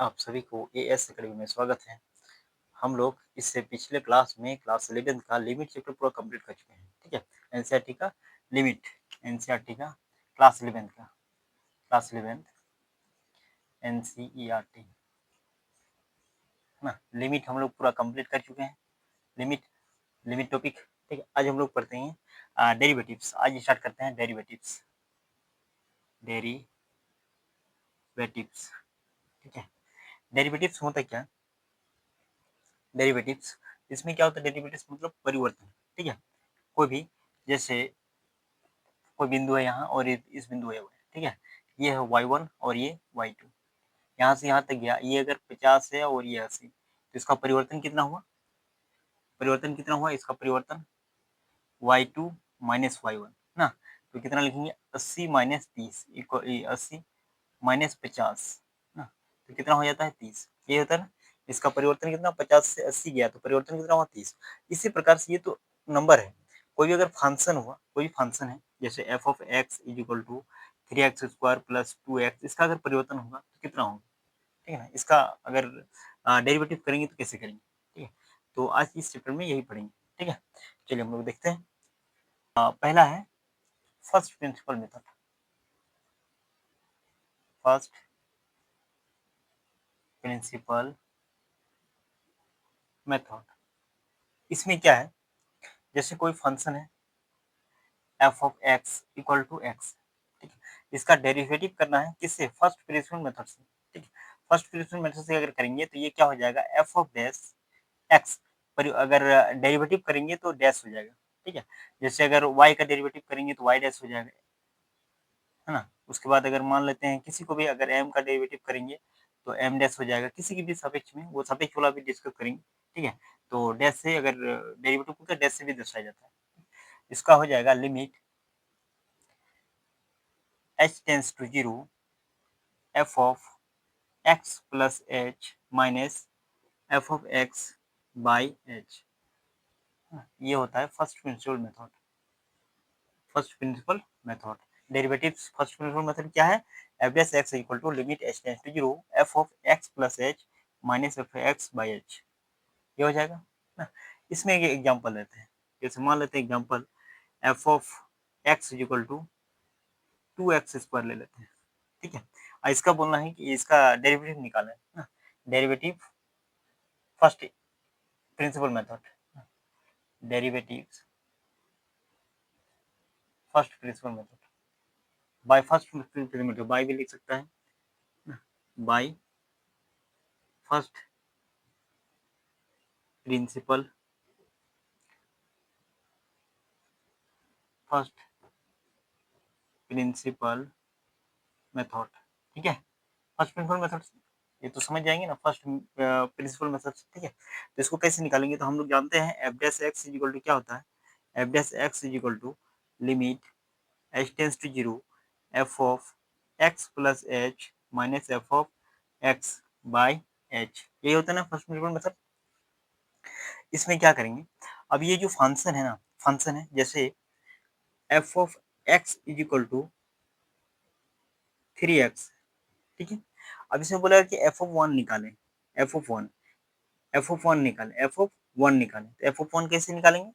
आप सभी को एएस अकेडमी में स्वागत है। हम लोग इससे पिछले क्लास में क्लास 11 का लिमिट चैप्टर पूरा कंप्लीट कर चुके हैं। ठीक है, एनसीईआरटी का लिमिट, एनसीईआरटी का क्लास 11 का क्लास 11 एनसीईआरटी है ना, लिमिट हम लोग पूरा कंप्लीट कर चुके हैं। Limit limit topic. ठीक है, आज हम लोग पढ़ते हैं डेरिवेटिव्स। आज स्टार्ट करते हैं डेरिवेटिव्स। डेरिवेटिव्स, ठीक है। डेरिवेटिव्स होता क्या है? डेरिवेटिव्स, इसमें क्या होता है? डेरिवेटिव्स मतलब परिवर्तन। ठीक है, कोई भी, जैसे कोई बिंदु है यहाँ और इस बिंदु है, ठीक है, ये है y1 और ये y2। यहाँ से यहाँ तक गया, ये अगर 50 है और ये 80, तो इसका परिवर्तन कितना हुआ? परिवर्तन कितना हुआ इसका? परिवर्तन y2 माइनस y1 ना। तो कितना लिखेंगे? 80 माइनस 30 इक्वल 80 माइनस 50 ना, तो कितना हो जाता है? 30। ये होता है ना, इसका परिवर्तन कितना? 50 से 80 गया तो परिवर्तन कितना हुआ? 30। इसी प्रकार से ये तो नंबर है। कोई भी अगर फंक्शन हुआ, कोई भी फंक्शन है, जैसे f of x is equal to 3x² plus 2x, इसका अगर परिवर्तन होगा तो कितना होगा? ठीक है ना, इसका अगर डेरिवेटिव करेंगे तो कैसे करेंगे? ठीक है, तो आज इस चैप्टर में यही पढ़ेंगे। ठीक है, चलिए हम लोग देखते हैं। पहला है first principle method. First principle method, इसमें क्या है? जैसे कोई फंक्शन है f of x equal to x, ठीक है, इसका डेरिवेटिव करना है किससे? फर्स्ट प्रिंसिपल मेथड से। ठीक है, फर्स्ट प्रिंसिपल मेथड से अगर करेंगे तो ये क्या हो जाएगा? एफ ऑफ डैश एक्स, पर अगर डेरिवेटिव करेंगे तो डैश हो जाएगा। ठीक है, जैसे अगर y का डेरिवेटिव करेंगे तो y डैश हो जाएगा, है ना। उसके बाद अगर मान लेते हैं किसी को भी अगर m का डेरिवेटिव करेंगे तो m डैश हो जाएगा। किसी की भी सापेक्ष में, वो सापेक्ष वाला भी डिस्कस करेंगे। ठीक है, तो डैश से अगर डेरिवेटिव को डैश से भी दर्शाया जाता है। इसका हो जाएगा limit h tends to 0 f of x plus h minus f of x by h। ये होता है first principle method. First principle method, derivatives first principle method क्या है? F dash x equal to limit h tends to 0 f of x plus h minus f of x by h। ये हो जाएगा ना। इसमें एक एग्जांपल लेते हैं, जैसे मान लेते हैं example f of x equal to 2x² ले लेते हैं। ठीक है, और इसका बोलना है कि इसका डेरिवेटिव निकालना है ना। Derivative first principle method, derivatives first principle method by first principle method, by भी लिख सकता है, by first principle, first principle method. ठीक है, फर्स्ट प्रिंसिपल मेथड ये तो समझ जाएंगे ना, फर्स्ट प्रिंसिपल मेथड। ठीक है, तो इसको कैसे निकालेंगे? तो हम लोग जानते हैं f dash x is equal to क्या होता है? F dash x is equal to limit h tends to 0 f of x plus h minus f of x by h। ये होता है ना फर्स्ट प्रिंसिपल मेथड। इसमें क्या करेंगे? अब ये जो फंक्शन है ना, फंक्शन है जैसे f of x is equal to 3x। ठीक है, अब इसमें बोला कि एफ ऑफ वन निकालें, f of one, f of one निकालें, एफ ऑफ वन निकालें। तो एफ ऑफ वन कैसे निकालेंगे?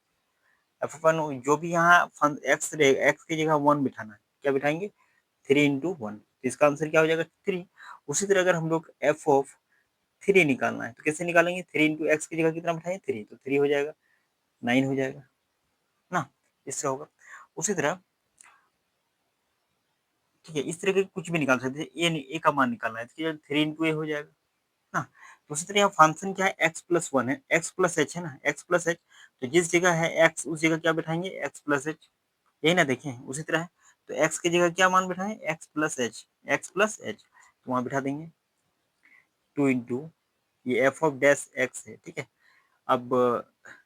एफ ऑफ वन जो भी यहाँ एक्स रहेगा, एक्स की जगह वन बिठाना है, क्या बिठाएंगे? 3 × 1। इसका आंसर क्या हो जाएगा? 3। उसी तरह अगर हम लोग एफ ऑफ 3 निकालना है तो कैसे निकालेंगे? 3 × x की जगह कितना बिठाएंगे? 3, तो 3 हो जाएगा, 9 हो जाएगा ना, इससे होगा। उसी तरह ठीक है, इस तरह के कुछ भी निकाल सकते हैं। ए का मान निकालना है तो 3 × a हो जाएगा ना। तो उसी तरह यहाँ फंक्शन क्या है? x प्लस वन है, x प्लस एच है ना, x प्लस एच। तो जिस जगह है x उस जगह क्या बिठाएंगे? x plus H. यही ना, देखें उसी तरह है। तो x की जगह क्या मान बिठाएं? x plus H, x plus h, तो वहाँ बिठा देंगे 2 × ये एफ ऑफ डैश एक्स है। ठीक है, अब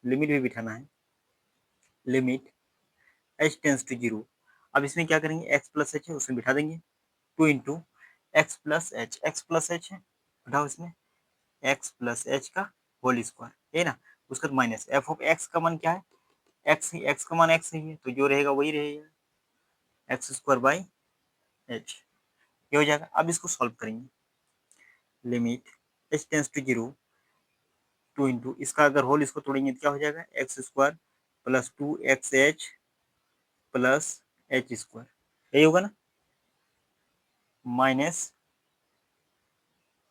लिमिट भी बिठाना है, लिमिट h टेंस टू 0। अब इसमें क्या करेंगे? x प्लस एच है, उसमें बिठा देंगे 2 × x plus H, x plus H है, बिठाओ इसमें x प्लस एच का होल स्क्वायर है ना। उसका माइनस एफ ऑफ एक्स का मान क्या है? एक्स ही, एक्स का मान एक्स ही है, तो जो रहेगा वही रहेगा, एक्स स्क्वायर बाई एच। ये हो जाएगा। अब इसको सॉल्व करेंगे, limit h tends to 0 2 into इसका अगर होल इसको तोड़ेंगे तो क्या हो जाएगा x square plus 2xh plus h square, यही होगा ना, माइनस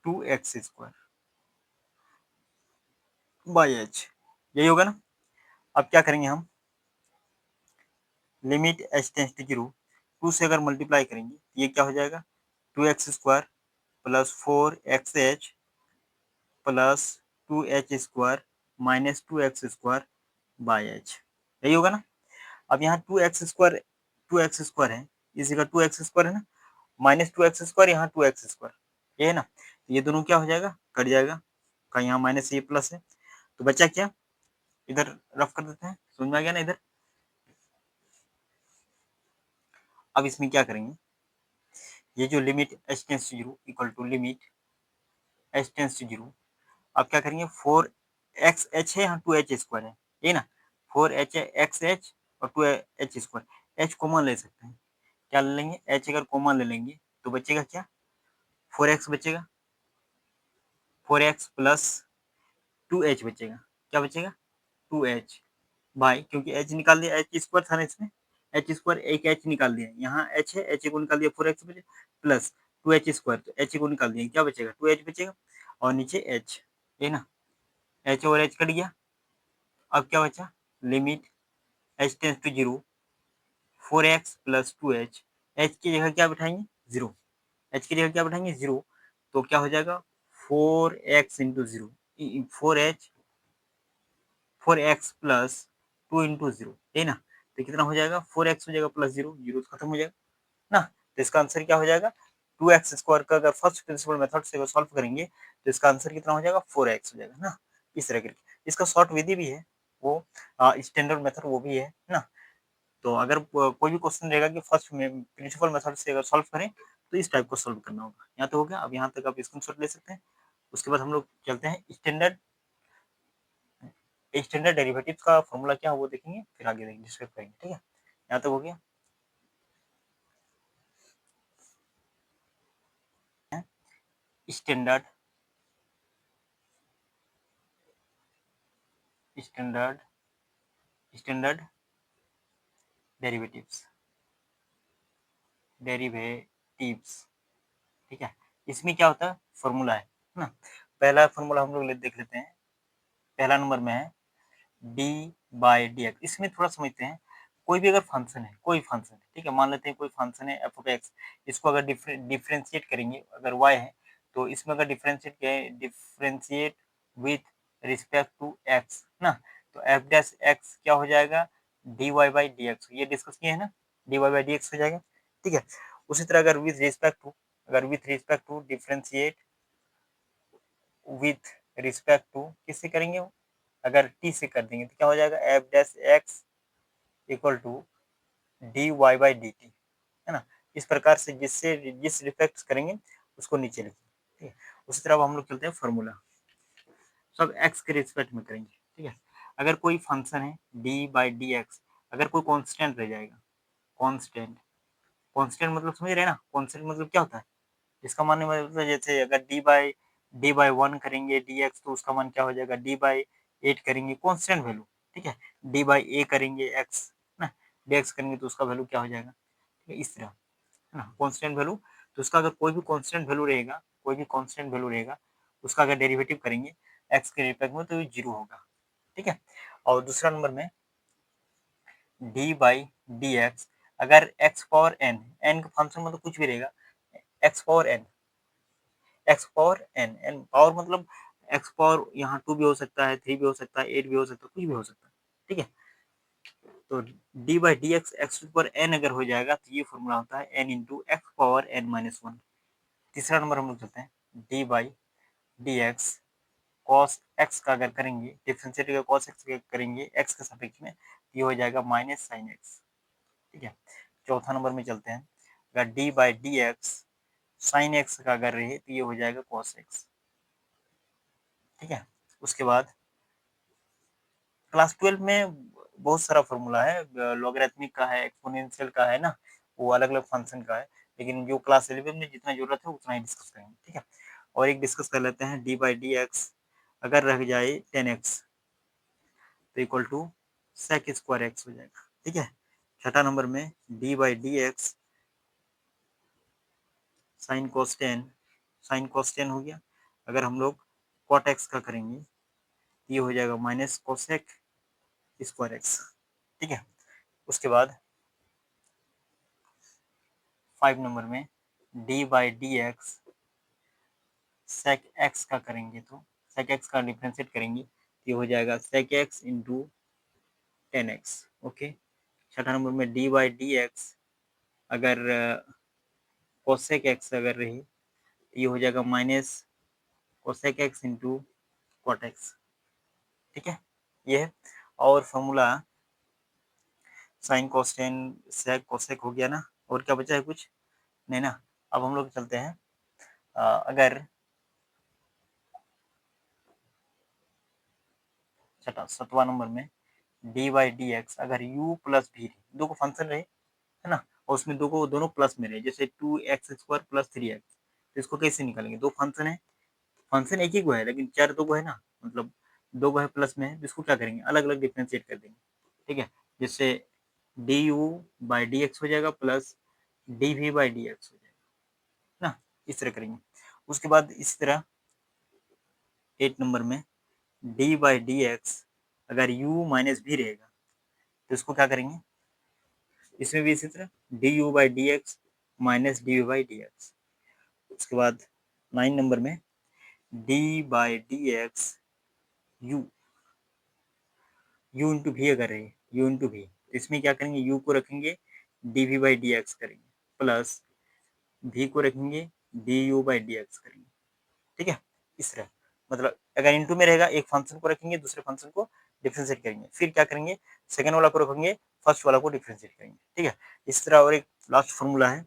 2x² बाई एच, यही होगा ना। अब क्या करेंगे हम, लिमिट h टेंस टू 0 2 से अगर मल्टीप्लाई करेंगे ये क्या हो जाएगा 2x² plus 4xh plus 2h² minus 2x² by H, यही होगा ना। अब यहाँ 2x² है, इसी का 2x² है ना, माइनस 2x², यहाँ 2x², ये है ना, ये दोनों क्या हो जाएगा कट जाएगा, का यहाँ माइनस ये प्लस है, तो बचा क्या, इधर रफ कर देते हैं, समझ में आ गया ना इधर। अब इसमें क्या करेंगे, ये जो limit h tends to 0 equal to limit h tends to 0, अब क्या करेंगे 4xh है, यहाँ 2h² है, ये ना 4xh और 2h², h कॉमन ले सकते हैं, क्या ले लेंगे h अगर कॉमन ले लेंगे तो बचेगा क्या 4x बचेगा, 4x प्लस 2h बचेगा, क्या बचेगा 2h भाई, क्योंकि h निकाल दिया, h² था ना इसमें, h² एक h निकाल दिया, यहाँ h है, h को निकाल दिया 4x बचे प्लस 2h², तो h को निकाल दिया क्या बचेगा 2h बचेगा, और नीचे h, ये ना h और h कट गया। अब क्या बचा limit h tends to 0 4x plus 2h, h की जगह क्या बैठाएंगे 0, h की जगह क्या बैठाएंगे 0, तो क्या हो जाएगा 4x into 0, 4h 4x plus 2 into 0, है ना, तो कितना हो जाएगा 4x हो जाएगा प्लस 0, 0 खत्म हो जाएगा ना, तो इसका आंसर क्या हो जाएगा 2x² का अगर फर्स्ट प्रिंसिपल मेथड से सॉल्व करेंगे तो इसका आंसर कितना हो जाएगा 4x हो जाएगा ना, इस तरह करके। इसका शॉर्ट विधि भी है, वो स्टैंडर्ड मेथड वो भी है ना। तो अगर कोई भी क्वेश्चन रहेगा कि फर्स्ट में प्रिंसिपल मेथड से अगर सॉल्व करें तो इस टाइप को सॉल्व करना होगा। यहाँ तो हो गया, अब यहाँ तक आप स्क्रीनशॉट ले सकते हैं। उसके बाद हम लोग चलते हैं स्टैंडर्ड स्टैंडर्ड डेरिवेटिव का फॉर्मूला क्या है वो देखेंगे, फिर आगे डिस्कस करेंगे, ठीक है। यहाँ तक हो गया। Standard standard standard derivatives derivatives ठीक है। इसमें क्या होता है फॉर्मूला है ना। पहला फॉर्मूला हम लोग देख लेते हैं। पहला नंबर में है डी बाई डी एक्स। इसमें थोड़ा समझते हैं, कोई भी अगर फंक्शन है, कोई फंक्शन है, ठीक है, मान लेते हैं कोई फंक्शन है एफ ऑफ एक्स, इसको अगर डिफ्रेंशिएट करेंगे, अगर वाई है तो इसमें अगर differentiate with respect to x ना, तो एफ डैश एक्स क्या हो जाएगा d y by d x, ये डिस्कस किए हैं ना, d y by d x हो जाएगा, ठीक है। उसी तरह अगर with respect to differentiate with respect to किससे करेंगे वो, अगर टी से कर देंगे तो क्या हो जाएगा f dash x equal to d y by d t, है ना। इस प्रकार से जिससे जिस रिस्पेक्ट करेंगे उसको नीचे लिखेंगे, ठीक है। उसी तरह अब हम लोग चलते हैं फॉर्मूला, सब एक्स के रिस्पेक्ट में करेंगे, ठीक है। अगर कोई फंक्शन है डी बाई डी एक्स, अगर कोई कॉन्स्टेंट रह जाएगा, कॉन्स्टेंट कॉन्स्टेंट मतलब समझ रहे हैं ना, कॉन्स्टेंट मतलब क्या होता है, इसका मान मतलब जैसे अगर डी बाई 1 करेंगे डी एक्स तो उसका मान क्या हो जाएगा डी बाई 8 करेंगे कॉन्स्टेंट वैल्यू, ठीक है। डी बाई ए करेंगे एक्स ना, डी एक्स करेंगे तो उसका वैल्यू क्या हो जाएगा, ठीक है, इस तरह, है ना, कांस्टेंट वैल्यू। तो उसका अगर कोई भी कांस्टेंट वैल्यू रहेगा, कोई भी कांस्टेंट वैल्यू रहेगा, उसका अगर डेरिवेटिव करेंगे एक्स के रिस्पेक्ट में तो ये जीरो होगा, ठीक है। और दूसरा नंबर में डी बाई डी एक्स, अगर एक्स पावर एन, एन का फंक्शन मतलब कुछ भी रहेगा, x power n, x power n, n power मतलब एक्स पावर यहाँ 2 भी हो सकता है, 3 भी हो सकता है, 8 भी हो सकता है, कुछ भी हो सकता है, ठीक है। तो d by d x x पर एन अगर हो जाएगा तो ये फॉर्मूला होता है n into x power n minus one. तीसरा नंबर हम लोग चलते हैं d by d x cos x का अगर करेंगे डिफ्रेंशिएट का कॉस एक्स करेंगे एक्स के सापेक्ष में, ये हो जाएगा माइनस साइन एक्स, ठीक है। चौथा नंबर में चलते हैं, अगर D by d x sine x का अगर रहे तो ये हो जाएगा कॉस एक्स, ठीक है। उसके बाद क्लास 12 में बहुत सारा फॉर्मूला है, लॉगरिथमिक का है, एक्सपोनेंशियल का है ना, वो अलग अलग फंक्शन का है, लेकिन जो क्लास 11 में जितना जरूरत है उतना ही डिस्कस करेंगे, ठीक है। और एक डिस्कस कर लेते हैं, डी बाई डी एक्स अगर रह जाए 10x तो equal to sec square x हो जाएगा। ठीक है, छठा नंबर में d by d x sine cos 10 हो गया। अगर हम लोग कॉट एक्स का करेंगे ये हो जाएगा माइनस कोसेक स्क्वायर एक्स। ठीक है, उसके बाद 5 नंबर में d by d x sec x का करेंगे तो सेक एक्स का डिफ्रेंशिएट करेंगे ये हो जाएगा sec x into 10x। Okay, छठा नंबर में डी बाई डी एक्स अगर कोसेक एक्स अगर रही तो ये हो जाएगा minus cosec x into cot x. ठीक है, ये है। और formula sine cos tan sec cosec हो गया ना, और क्या बचा है कुछ नहीं ना। अब हम लोग चलते हैं अगर छठा 7वां नंबर में डी बाई डी एक्स अगर u प्लस भी दो को फंक्शन रहे है ना, और उसमें दो को दोनों प्लस में रहे, जैसे 2x² प्लस 3x, तो इसको कैसे निकालेंगे? दो फंक्शन है, फंक्शन एक ही को है लेकिन चार दो को है ना, मतलब दो को है प्लस में है, तो इसको क्या करेंगे अलग अलग डिफ्रेंशिएट कर देंगे। ठीक है, जैसे d u by d x हो जाएगा plus d v by d x हो जाएगा ना, इस तरह करेंगे। उसके बाद इस तरह 8 नंबर में डी बाई डी एक्स अगर u माइनस भी रहेगा तो इसको क्या करेंगे, इसमें भी इसी तरह d u by d x minus d v by d x. उसके बाद 9 नंबर में d by d x u u into भी अगर रहे यू इंटू भी, तो इसमें क्या करेंगे यू को रखेंगे d v by d x करेंगे प्लस भी को रखेंगे d u by d x करेंगे। ठीक है, इस तरह मतलब अगर इंटू में रहेगा एक फंक्शन को रखेंगे दूसरे फंक्शन को डिफ्रेंशिएट करेंगे, फिर क्या करेंगे सेकंड वाला को रखेंगे फर्स्ट वाला को डिफ्रेंशिएट करेंगे। ठीक है, इस तरह। और एक लास्ट फॉर्मूला है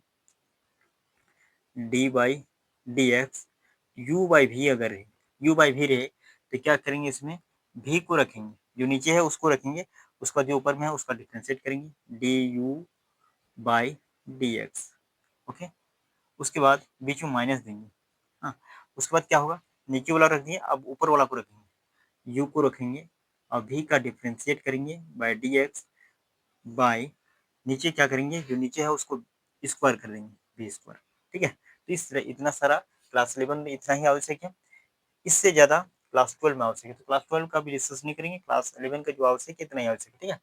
D by d x you by भी अगर है यू बाई भी रहे तो क्या करेंगे इसमें भी को रखेंगे, जो नीचे है उसको रखेंगे, उसका जो ऊपर में है उसका डिफ्रेंशिएट करेंगे D u by d x. Okay, उसके बाद बीच में माइनस देंगे। हाँ, उसके बाद क्या होगा नीचे वाला रख दिए, अब ऊपर वाला को रखेंगे यू को रखेंगे और भी का डिफ्रेंशिएट करेंगे बाय डी एक्स बाय नीचे क्या करेंगे जो नीचे है उसको स्क्वायर कर देंगे बी स्क्वायर। ठीक है, तो इस तरह इतना सारा क्लास 11 में इतना ही आवश्यक है, इससे ज़्यादा क्लास 12 में आवश्यक है, तो क्लास 12 का भी डिस्कस नहीं करेंगे, क्लास 11 का जो आवश्यक है इतना ही आवश्यक है। ठीक है,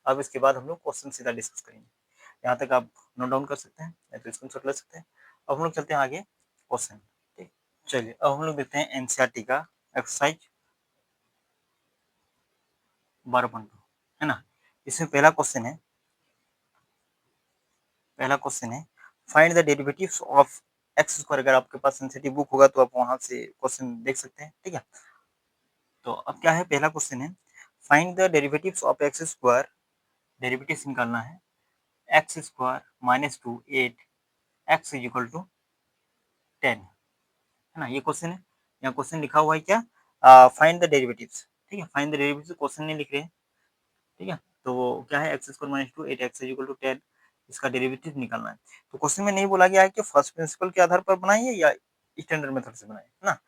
अब इसके बाद हम लोग क्वेश्चन सीधा डिस्कस करेंगे, यहाँ तक आप नोट डाउन कर सकते हैं या तो स्क्रीन शॉट ले सकते हैं। अब हम लोग चलते हैं आगे क्वेश्चन। ठीक, चलिए अब हम लोग देखते हैं एनसीईआरटी का एक्सरसाइज 12.2 है ना। इसमें पहला क्वेश्चन है find the derivatives of x square. अगर आपके पास सेंसिटिव बुक होगा तो आप वहां से क्वेश्चन देख सकते हैं। ठीक है, तो अब क्या है पहला क्वेश्चन है find the derivatives of x square, derivatives निकालना है x square minus 2 8 x is equal to 10 है ना, ये क्वेश्चन है। यहाँ क्वेश्चन लिखा हुआ है क्या फाइंड द डेरिवेटिव्स। ठीक है, फाइंड द डेरिवेटिव्स क्वेश्चन नहीं लिख रहे हैं। ठीक है, तो वो क्या है x square minus 2 8 x is equal to 10, इसका डेरिवेटिव निकालना है। तो क्वेश्चन में नहीं बोला गया है कि फर्स्ट प्रिंसिपल के आधार पर बनाइए या स्टैंडर्ड मेथड से बनाइए, है ना,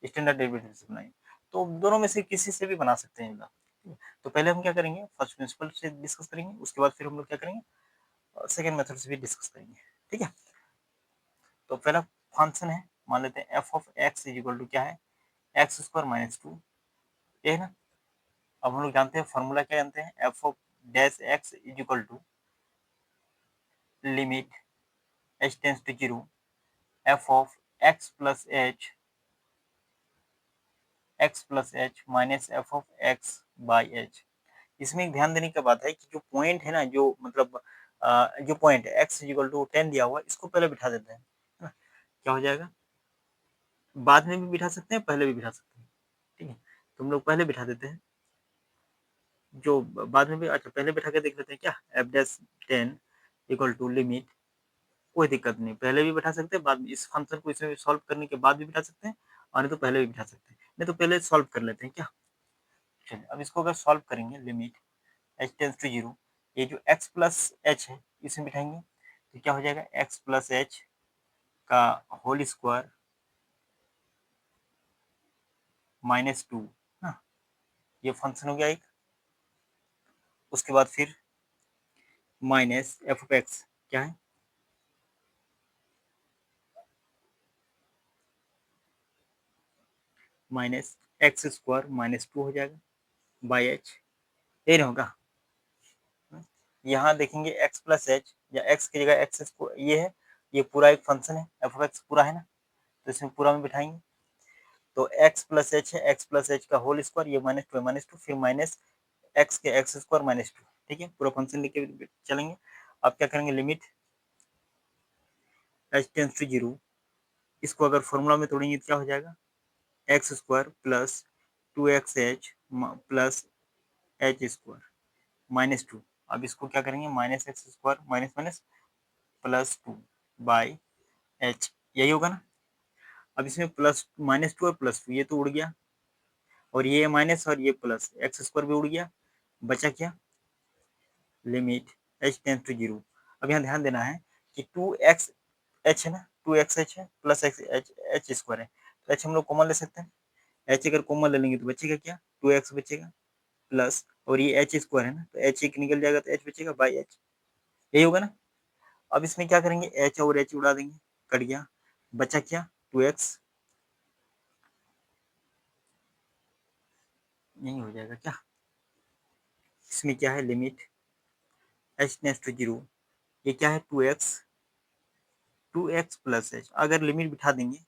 स्टैंडर्ड डेरिवेटिव से बनाइए, तो दोनों में से किसी से भी बना सकते हैं। तो पहले हम क्या करेंगे फर्स्ट प्रिंसिपल से डिस्कस करेंगे, उसके बाद फिर हम लोग क्या करेंगे सेकंड मेथड से भी डिस्कस करेंगे। ठीक है, तो पहला फंक्शन है मान लेते हैं f of x is equal to क्या है एक्स स्क्वायर माइनस 2, ये है ना। अब हम लोग जानते हैं फॉर्मूला क्या जानते हैं f of dash x is equal to limit h tends to 0 f of x plus h minus f of x by h. इसमें एक ध्यान देने की बात है कि जो पॉइंट है ना, जो मतलब जो पॉइंट है एक्स इक्वल टू 10 दिया हुआ इसको पहले बिठा देते हैं, है ना, क्या हो जाएगा बाद में भी बिठा सकते हैं पहले भी बिठा सकते हैं। ठीक है, तो हम लोग पहले बिठा देते हैं, जो बाद में भी अच्छा पहले बिठा के देख लेते हैं क्या f dash 10 equal to limit, कोई दिक्कत नहीं पहले भी बिठा सकते हैं बाद में, इस फंक्शन को इसमें सॉल्व करने के बाद भी बिठा सकते हैं और नहीं तो पहले भी बिठा सकते हैं, नहीं तो पहले सॉल्व कर लेते हैं क्या। चलिए अब इसको अगर सॉल्व करेंगे लिमिट h टेंस टू 0, ये जो x प्लस एच है इसमें बिठाएंगे तो क्या हो जाएगा x प्लस एच का होल स्क्वायर -2 ना, ये फंक्शन हो गया एक। उसके बाद फिर माइनस एफ ऑफ एक्स क्या है, माइनस एक्स स्क्वायर -2 हो जाएगा बाई एच, ये नहीं होगा। यहाँ देखेंगे एक्स प्लस एच या एक्स की जगह एक्स ये है, ये पूरा एक फंक्शन है, एफ ऑफ एक्स पूरा है ना, तो इसमें पूरा में बिठाएंगे तो एक्स प्लस एच है, एक्स प्लस एच का होल स्क्वायर, ये -2 फिर माइनस एक्स के एक्स स्क्वायर -2, ठीक है, पूरा फंक्शन लेके चलेंगे। अब क्या करेंगे, लिमिट एच टेंस टू 0, इसको अगर फॉर्मूला में तोड़ेंगे तो क्या हो जाएगा, x square plus 2xh plus h square -2। अब इसको क्या करेंगे, minus x square minus minus +2 by H, यही होगा ना। अब इसमें प्लस -2 और +2 ये तो उड़ गया, और ये माइनस और ये प्लस एक्स स्क्वायर भी उड़ गया, बचा क्या, लिमिट एच टेंस टू 0। अब यहाँ ध्यान देना है कि 2x h है ना, 2xh है प्लस एक्स एच स्क्वायर है, तो एच हम लोग कॉमन ले सकते हैं, एच अगर कॉमन ले लेंगे तो बचेगा क्या, 2x बचेगा प्लस, और ये एच स्क्वायर है ना, तो एच एक निकल जाएगा तो एच बचेगा बाई एच, यही होगा ना। अब इसमें क्या करेंगे, एच और एच उड़ा देंगे, कट गया, बचा क्या, 2x, यही हो जाएगा क्या। इसमें क्या है, लिमिट एच टेंस टू 0, ये क्या है 2x प्लस एच, अगर लिमिट बिठा देंगे,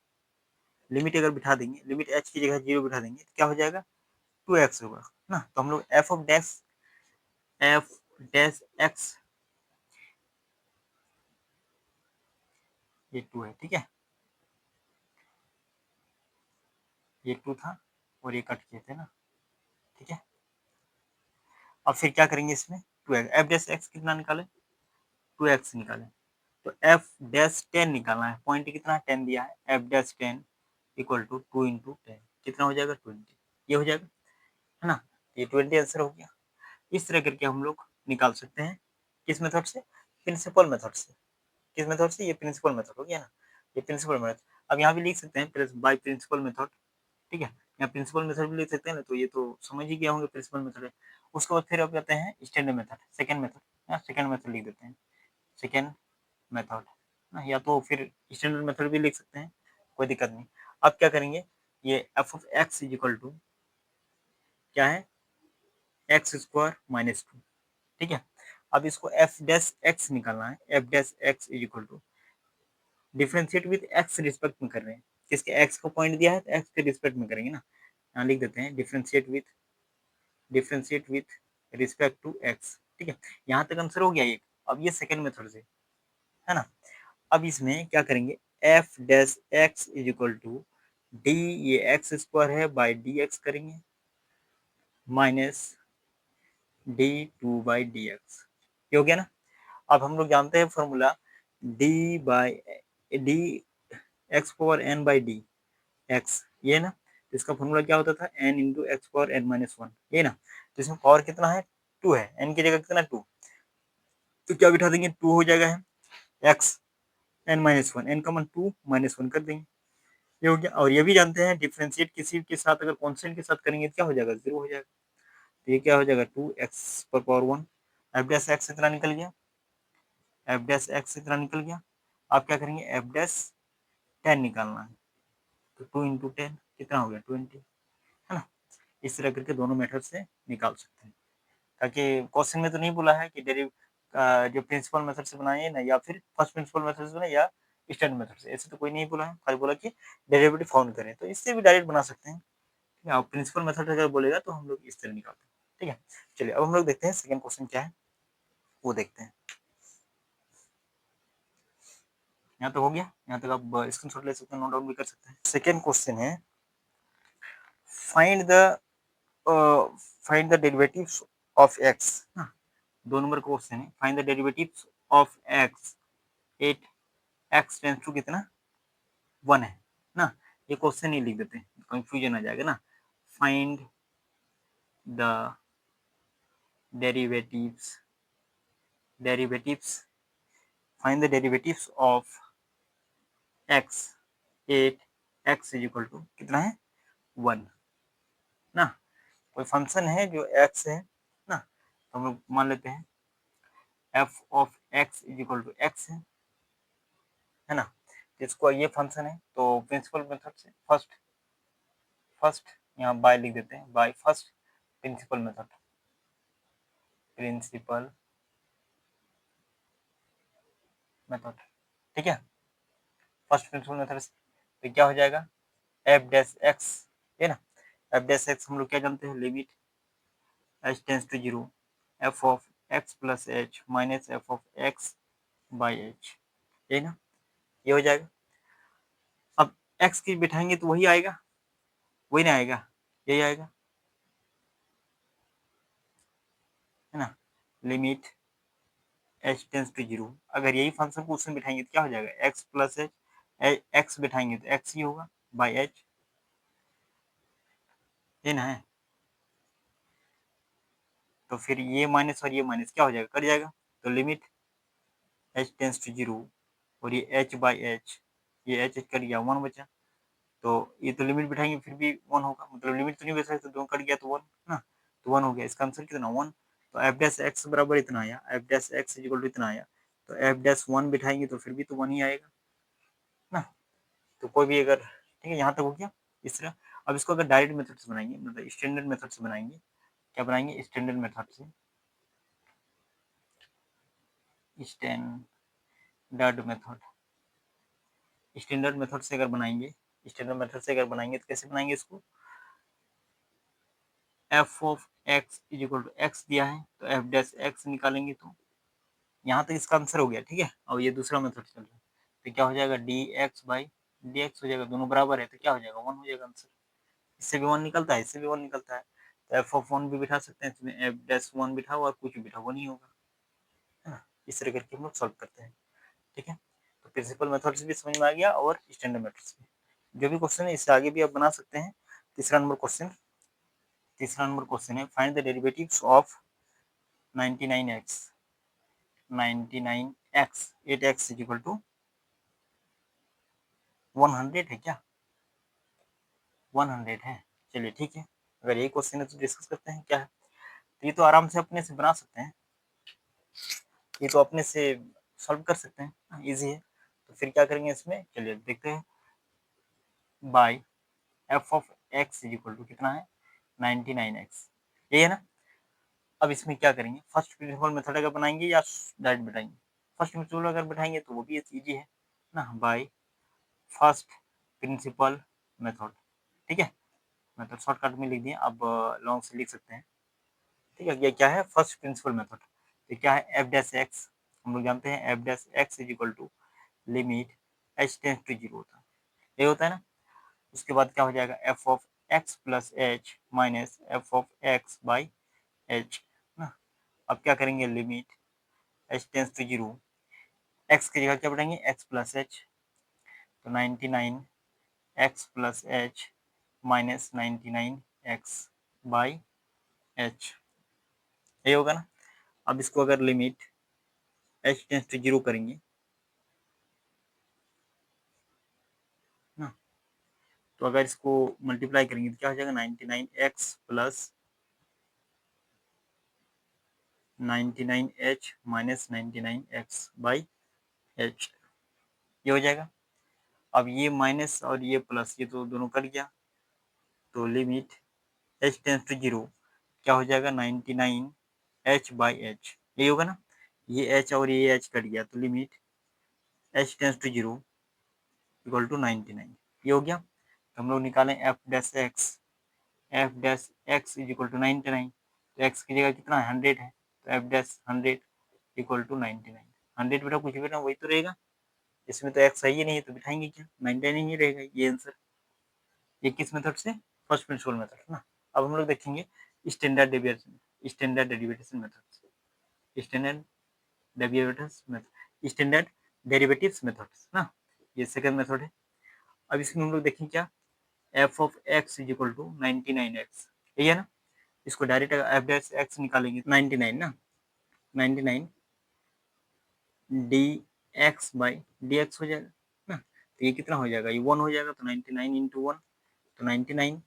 लिमिट अगर बिठा देंगे, लिमिट एच की जगह 0 बिठा देंगे तो क्या हो जाएगा, 2x होगा ना। तो हम लोग एफ एक्स, ये 2 है, ठीक है, ये 2 था और ये कट किए थे ना, ठीक है। अब फिर क्या करेंगे, इसमें 2x एफ डैश एक्स कितना निकाले, 2x निकाले, तो एफ डैश 10 निकालना है, पॉइंट कितना 10 दिया है, f dash 10 equal to 2 into 10, कितना हो जाएगा 20, ये हो जाएगा, है ना, ये 20 आंसर हो गया। इस तरह करके हम लोग निकाल सकते हैं, किस मेथड से, प्रिंसिपल मेथड से, किस मेथड से, ये प्रिंसिपल मेथड हो गया ना, ये प्रिंसिपल मेथड। अब यहाँ भी लिख सकते हैं बाय प्रिंसिपल मेथड, ठीक है, यहाँ प्रिंसिपल मेथड भी लिख सकते हैं ना, तो ये तो समझ ही गया होंगे प्रिंसिपल मेथड है। उसके बाद फिर अब कहते हैं standard method, second method, second method लिख देते हैं, सेकंड मेथड, या तो फिर स्टैंडर्ड मेथड भी लिख सकते हैं, कोई दिक्कत नहीं। अब क्या करेंगे, ये f of x is equal to क्या है, एक्स स्क्वायर -2, ठीक है। अब इसको एफ डैश एक्स निकालना है, f dash x is equal to differentiate with x respect में कर रहे हैं, किसके एक्स को पॉइंट दिया है तो एक्स के रिस्पेक्ट में करेंगे ना, यहाँ लिख देते हैं differentiate with respect to x, ठीक है। यहाँ तक आंसर हो गया एक। अब ये सेकंड मेथड से है ना। अब इसमें क्या करेंगे, f dash x is equal to d, ये एक्स स्क्वायर है बाई डी एक्स करेंगे माइनस डी 2/dx, ये हो गया ना। अब हम लोग जानते हैं formula d by d x power n by d x, ये ना, तो इसका फॉर्मूला क्या होता था, n into x power n -1, ये ना। तो इसमें पावर कितना है, 2 है, एन की जगह कितना 2, तो क्या बिठा देंगे, 2 हो जाएगा है, एक्स n-1, एन का मन 2 -1 कर देंगे, ये हो गया। और ये भी जानते हैं डिफ्रेंशिएट किसी के साथ अगर कॉन्स्टेंट के साथ करेंगे तो क्या हो जाएगा, 0 हो जाएगा, तो ये क्या हो जाएगा 2x⁻1, एफ डैश एक्स इतना निकल गया, एफ डैश एक्स इतना निकल गया। आप क्या करेंगे, एफ डैश 10 निकालना है, तो 2 इंटू 10 कितना हो गया 20, है ना। इस तरह करके दोनों मेथड से निकाल सकते हैं, ताकि क्वेश्चन में तो नहीं बोला है कि जो प्रिंसिपल मेथड से बनाए ना, या फिर फर्स्ट प्रिंसिपल मेथड से बनाए या स्टैंडर्ड मेथड से, ऐसे तो कोई नहीं बोला है, खाली बोला कि डेरिवेटिव फाउंड करें, तो इससे भी डायरेक्ट बना सकते हैं। आप प्रिंसिपल मेथड अगर बोलेगा तो हम लोग इस तरह निकालते हैं, ठीक है। चलिए अब हम लोग देखते हैं सेकंड क्वेश्चन क्या है, वो देखते हैं। यहाँ तक हो गया, यहाँ तक आप स्क्रीनशॉट ले सकते हैं, नोट डाउन भी कर सकते हैं। सेकंड क्वेश्चन है, find the derivatives of x, दो नंबर क्वेश्चन है, find the derivatives of x at x tends to कितना 1 है ना। ये क्वेश्चन ही लिख देते हैं, कंफ्यूजन आ जाएगा ना। Find the derivatives derivatives find the derivatives of x at x is equal to कितना है 1, ना, कोई फंक्शन है जो x है ना, तो हम लोग मान लेते हैं f of x is equal to x है ना, इसको ये फंक्शन है तो प्रिंसिपल मेथड से फर्स्ट यहाँ बाय लिख देते हैं, by first principle method, principle method, ठीक है, फर्स्ट प्रिंसिपल मेथड से तो क्या हो जाएगा एफ डैश एक्स, है ना, एफ डैश एक्स हम लोग क्या जानते हैं, limit h tends to zero f of x plus h minus f of x by h, ये ना, ये हो जाएगा। अब एक्स की बिठाएंगे तो वही आएगा, वही ना आएगा, यही आएगा, है ना, limit h tends to zero, अगर यही फंक्शन को उसमें बिठाएंगे तो क्या हो जाएगा एक्स प्लस एच, एक्स बिठाएंगे तो एक्स ही होगा बाई एच, ये ना है, तो फिर ये माइनस और ये माइनस क्या हो जाएगा, कट जाएगा, तो limit h tends to zero और ये एच बाई एच, ये एच कट गया, वन बचा, तो ये तो लिमिट बिठाएंगे फिर भी वन होगा, मतलब लिमिट तो नहीं बचा सकते, दो कट गया तो वन ना, तो वन हो गया, इसका आंसर कितना वन, तो एफ डैश एक्स बराबर इतना आया, f dash x equal to इतना आया, तो एफ डैश वन बिठाएंगे तो फिर भी तो वन ही आएगा ना, तो कोई भी अगर, ठीक है, यहाँ तक हो गया इस तरह। अब इसको अगर डायरेक्ट मेथड से बनाएंगे, मतलब स्टैंडर्ड मेथड से बनाएंगे, क्या बनाएंगे स्टैंडर्ड मेथड से, स्टैंडर्ड मेथड, स्टैंडर्ड मेथड से अगर बनाएंगे, स्टैंडर्ड मेथड से अगर बनाएंगे तो कैसे बनाएंगे इसको, f of x is equal to x दिया है तो एफ डैश एक्स निकालेंगे, तो यहाँ तक इसका आंसर हो गया, ठीक है। अब ये दूसरा मेथड चल रहा है, तो क्या हो जाएगा D x by d x हो जाएगा, दोनों बराबर है तो क्या हो जाएगा वन हो जाएगा आंसर, इससे भी वन निकलता है, इससे भी वन निकलता है, तो एफ ऑफ वन भी बिठा सकते हैं इसमें, एफ डैश वन बिठाओ और कुछ भी बिठाओ वन ही होगा, है ना, इस तरह करके हम लोग सॉल्व करते हैं, ठीक है। तो प्रिंसिपल मेथड से भी समझ में आ गया और स्टैंडर्ड मेथड से, जो भी क्वेश्चन है इससे आगे भी आप बना सकते हैं। तीसरा नंबर क्वेश्चन है find the derivatives of 99x, 99x 8x is equal to 100 है क्या, 100 है, चलिए ठीक है, अगर यही क्वेश्चन है तो डिस्कस करते हैं क्या है, तो ये तो आराम से अपने से बना सकते हैं, ये तो अपने से सॉल्व कर सकते हैं, इजी है, तो फिर क्या करेंगे इसमें, चलिए देखते हैं, by f of x is equal to कितना है 99x, ये है ना। अब इसमें क्या करेंगे, फर्स्ट प्रिंसिपल मेथड अगर बनाएंगे या डायरेक्ट बैठाएंगे, फर्स्ट प्रिंसिपल अगर बैठाएंगे तो वो भी इजी है ना, बाय फर्स्ट प्रिंसिपल मेथड, ठीक है, मेथड शॉर्टकट में लिख दिए, अब लॉन्ग से लिख सकते हैं, ठीक है, ये क्या है फर्स्ट प्रिंसिपल मेथड, तो क्या है एफ डैश एक्स, हम लोग जानते हैं f dash x is equal to limit h tends to zero होता है, ये होता है ना, उसके बाद क्या हो जाएगा f of x plus h minus f of x by h ना, अब क्या करेंगे limit h tends to zero, x की जगह क्या बढ़ाएंगे एक्स प्लस एच, तो 99 x plus h minus 99 x by h, ये होगा ना। अब इसको अगर limit h tends to zero करेंगे ना, तो अगर इसको मल्टीप्लाई करेंगे तो क्या हो जाएगा 99 x plus 99 H minus 99 x by h, ये हो जाएगा। अब ये माइनस और ये प्लस ये तो दोनों कट गया, तो limit h tends to zero क्या हो जाएगा 99 एच बाई एच, ये होगा ना, ये एच और ये एच कट गया, तो limit h tends to zero equal to 99, ये हो गया। तो हम लोग निकालें f dash x is equal to 99, तो एक्स की जगह कितना है 100 है, तो एफ डैश 100 इक्वल टू 99, 100 बेटा कुछ बेटा वही तो रहेगा, इसमें तो एक्स है ही नहीं है तो बिठाएंगे क्या, 99 ही रहेगा ये आंसर, ये किस मेथड से, फर्स्ट प्रिंसिपल मेथड ना। अब हम लोग देखेंगे standard deviation, standard derivative method, standard derivatives method, standard derivatives methods ना, ये सेकंड मेथड है। अब इसमें हम लोग देखेंगे क्या f of x is equal to 99x, यही है ना, इसको डायरेक्ट एफ डैश एक्स निकालेंगे 99 ना, 99 D x by d x हो जाएगा ना, तो ये कितना हो जाएगा, ये वन हो जाएगा, तो 99 इंटू वन, तो 99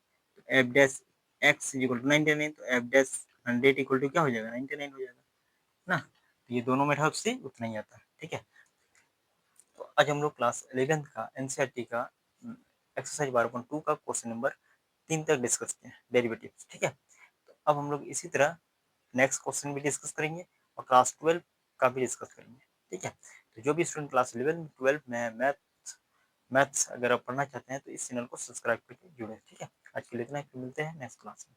f dash x equal to 99, तो एफ डैश 100 इक्वल टू क्या हो जाएगा, 99 हो जाएगा ना। तो ये दोनों मेथड से उतना ही आता है, ठीक है। तो आज हम लोग क्लास 11 का एनसीईआरटी का एक्सरसाइज 12.2 का क्वेश्चन नंबर 3 तक डिस्कस किए डेरिवेटिव, ठीक है। तो अब हम लोग इसी तरह नेक्स्ट क्वेश्चन भी डिस्कस करेंगे और क्लास 12 का भी डिस्कस करेंगे, ठीक है। तो जो भी स्टूडेंट क्लास 11 12 में मैथ्स अगर आप पढ़ना चाहते हैं तो इस चैनल को सब्सक्राइब करके जुड़े, ठीक है। आज के लिए इतना ही, फिर मिलते हैं नेक्स्ट क्लास में।